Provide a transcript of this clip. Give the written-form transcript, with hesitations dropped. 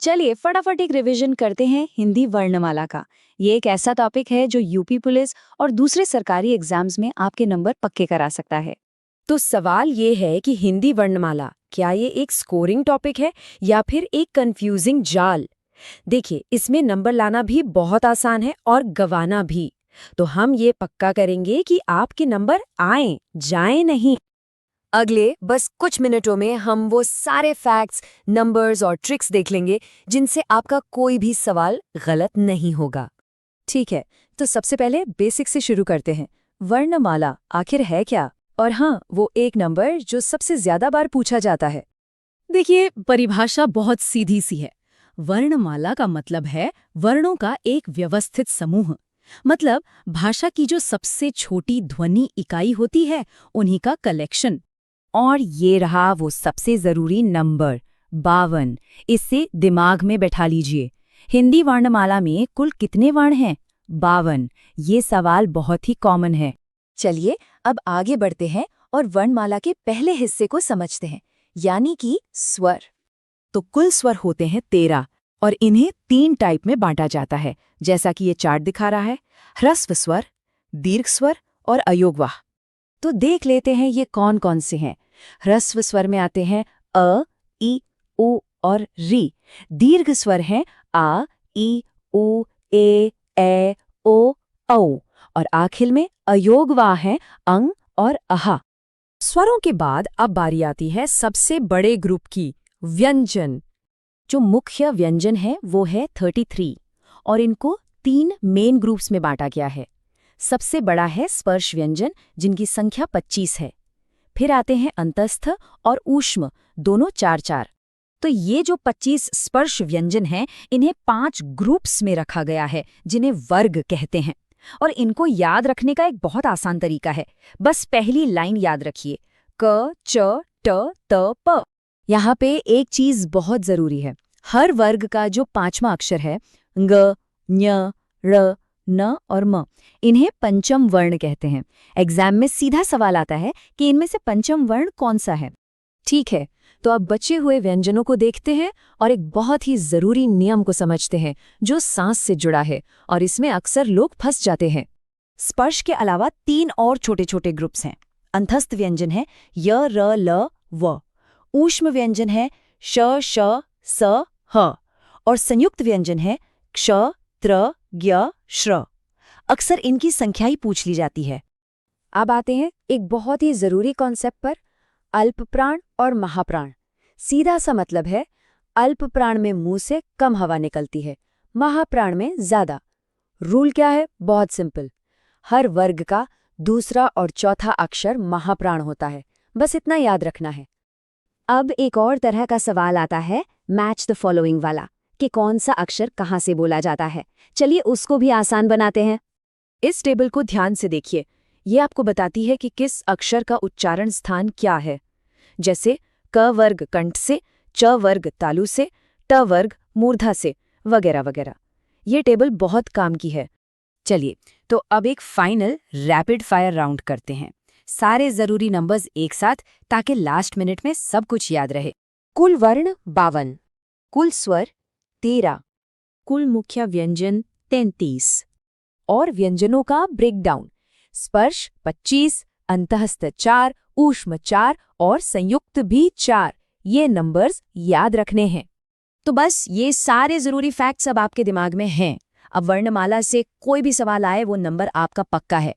चलिए फटाफट एक रिवीजन करते हैं हिंदी वर्णमाला का। ये एक ऐसा टॉपिक है जो यूपी पुलिस और दूसरे सरकारी एग्जाम्स में आपके नंबर पक्के करा सकता है। तो सवाल ये है कि हिंदी वर्णमाला क्या ये एक स्कोरिंग टॉपिक है या फिर एक कंफ्यूजिंग जाल। देखिए, इसमें नंबर लाना भी बहुत आसान है और गवाना भी। तो हम ये पक्का करेंगे कि आपके नंबर आए जाए नहीं। अगले बस कुछ मिनटों में हम वो सारे फैक्ट्स, नंबर्स और ट्रिक्स देख लेंगे जिनसे आपका कोई भी सवाल गलत नहीं होगा। ठीक है, तो सबसे पहले बेसिक से शुरू करते हैं। वर्णमाला आखिर है क्या? और हाँ, वो एक नंबर जो सबसे ज्यादा बार पूछा जाता है। देखिए, परिभाषा बहुत सीधी सी है। वर्णमाला का मतलब है वर्णों का एक व्यवस्थित समूह। मतलब भाषा की जो सबसे छोटी ध्वनि इकाई होती है, उन्हीं का कलेक्शन। और ये रहा वो सबसे जरूरी नंबर 52। इससे दिमाग में बैठा लीजिए, हिंदी वर्णमाला में कुल कितने वर्ण हैं? 52। ये सवाल बहुत ही कॉमन है। चलिए अब आगे बढ़ते हैं और वर्णमाला के पहले हिस्से को समझते हैं, यानी कि स्वर। तो कुल स्वर होते हैं 13 और इन्हें 3 टाइप में बांटा जाता है, जैसा कि ये चार्ट दिखा रहा है। ह्रस्व स्वर, दीर्घ स्वर और अयोगवाह। तो देख लेते हैं ये कौन कौन से हैं। ह्रस्व स्वर में आते हैं अ, ई, उ और री। दीर्घ स्वर हैं आ, ई, उ, ए, ओ, औ। और आखिर में अयोगवाह हैं अंग और अहा। स्वरों के बाद अब बारी आती है सबसे बड़े ग्रुप की, व्यंजन। जो मुख्य व्यंजन है वो है 33 और इनको 3 मेन ग्रुप्स में बांटा गया है। सबसे बड़ा है स्पर्श व्यंजन, जिनकी संख्या 25 है। फिर आते हैं अंतस्थ और ऊष्म, दोनों 4-4। तो ये जो 25 स्पर्श व्यंजन हैं, इन्हें 5 ग्रुप्स में रखा गया है, जिन्हें वर्ग कहते हैं। और इनको याद रखने का एक बहुत आसान तरीका है। बस पहली लाइन याद रखिए, क, च, ट, त, प। यहाँ पे एक चीज बहुत जरूरी है। हर वर्ग का जो 5वां अक्षर है, ग, ञ, ण, न और म, इन्हें पंचम वर्ण कहते हैं। एग्जाम में सीधा सवाल आता है कि इनमें से पंचम वर्ण कौन सा है। ठीक है, तो अब बचे हुए व्यंजनों को देखते हैं और एक बहुत ही जरूरी नियम को समझते हैं जो सांस से जुड़ा है, और इसमें अक्सर लोग फंस जाते हैं। स्पर्श के अलावा 3 और छोटे छोटे ग्रुप्स हैं। अंतस्थ व्यंजन है य, र, ल, व। ऊष्म व्यंजन है श, श, स, ह। और संयुक्त व्यंजन है क्ष, त्र, ज्ञ, श्र। अक्सर इनकी संख्या ही पूछ ली जाती है। अब आते हैं एक बहुत ही जरूरी कॉन्सेप्ट पर, अल्प प्राण और महाप्राण। सीधा सा मतलब है, अल्प प्राण में मुंह से कम हवा निकलती है, महाप्राण में ज्यादा। रूल क्या है? बहुत सिंपल। हर वर्ग का दूसरा और चौथा अक्षर महाप्राण होता है, बस इतना याद रखना है। अब एक और तरह का सवाल आता है, मैच द फॉलोइंग वाला, कि कौन सा अक्षर कहाँ से बोला जाता है। चलिए उसको भी आसान बनाते हैं। इस टेबल को ध्यान से देखिए, ये आपको बताती है कि किस अक्षर का उच्चारण स्थान क्या है। जैसे क वर्ग कंठ से, च वर्ग तालु से, ट वर्ग मूर्धा से, वगैरह वगैरह। ये टेबल बहुत काम की है। चलिए, तो अब एक फाइनल रैपिड फायर राउंड करते हैं। सारे जरूरी नंबर्स एक साथ, ताकि लास्ट मिनट में सब कुछ याद रहे। कुल वर्ण 52, कुल स्वर 13, कुल मुख्य व्यंजन 33। और व्यंजनों का ब्रेकडाउन, स्पर्श 25, अंतःस्थ 4, ऊष्म 4 और संयुक्त भी 4। ये नंबर्स याद रखने हैं। तो बस ये सारे जरूरी फैक्ट्स अब आपके दिमाग में हैं। अब वर्णमाला से कोई भी सवाल आए, वो नंबर आपका पक्का है।